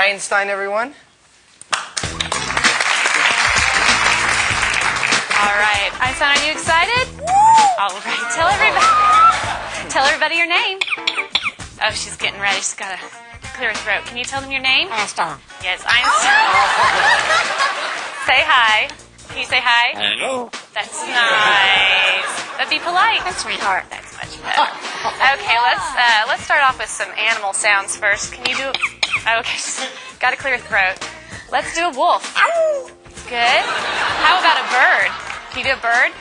Einstein, everyone. All right. Einstein, are you excited? All right. Tell everybody your name. Oh, she's getting ready. She's got to clear her throat. Can you tell them your name? Einstein. Yes, Einstein. Say hi. Can you say hi? Hello. That's nice. But be polite. That's sweetheart. That's much better. Okay, let's start off with some animal sounds first. Can you do? Okay, got to clear your throat. Let's do a wolf. Good. How about a bird? Can you do a bird?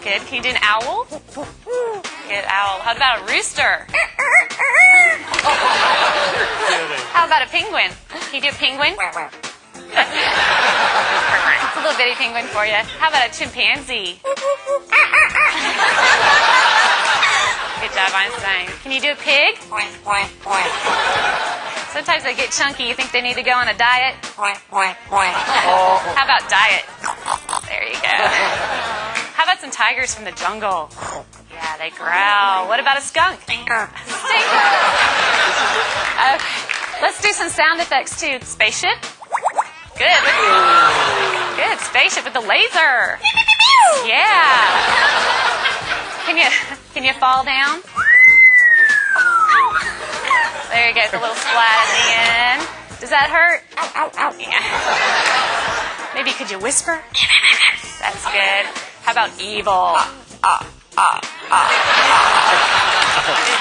Good. Can you do an owl? Good, owl. How about a rooster? How about a penguin? Can you do a penguin? It's a little bitty penguin for you. How about a chimpanzee? Good job, Einstein. Can you do a pig? Sometimes they get chunky. You think they need to go on a diet? How about diet? There you go. How about some tigers from the jungle? Yeah, they growl. What about a skunk? Stinker. Okay. Let's do some sound effects too. Spaceship. Good. Good. Spaceship with the laser. Yeah. Can you fall down? There you go. The little splat at the end. Does that hurt? Yeah. Maybe could you whisper? That's good. How about evil? Good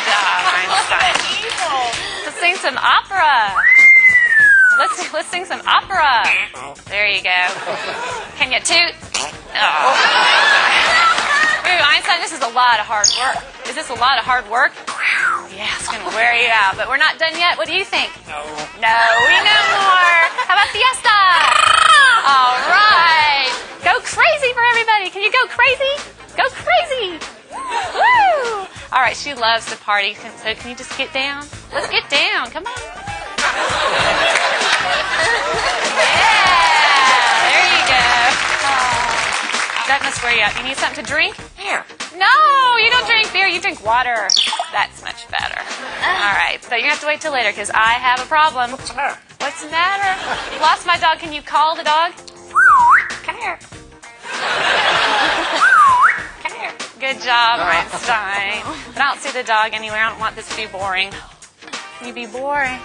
job, Einstein. Let's sing some opera. Let's sing some opera. There you go. Can you toot? Oh. Ooh, Einstein, this is a lot of hard work. Is this a lot of hard work? Yeah, it's going to wear you out. But we're not done yet. What do you think? No, we know more. How about fiesta? All right. Go crazy for everybody. Can you go crazy? Go crazy. Woo! All right, she loves to party. So can you just get down? Let's get down. Come on. Yeah, there you go. That must wear you out. You need something to drink? Here. No, you don't drink beer. You drink water. That's much better. All right, so you're going to have to wait till later because I have a problem. What's the matter? What's the matter? Lost my dog. Can you call the dog? Come here. Come here. Good job, Einstein. But I don't see the dog anywhere. I don't want this to be boring. Can you be boring?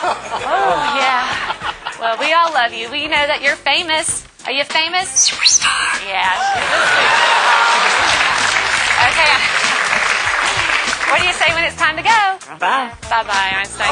Oh, yeah. Well, we all love you. We know that you're famous. Are you famous? Superstar. Yeah, she's a superstar. Okay. What do you say when it's time to go? Bye. Bye-bye, Einstein.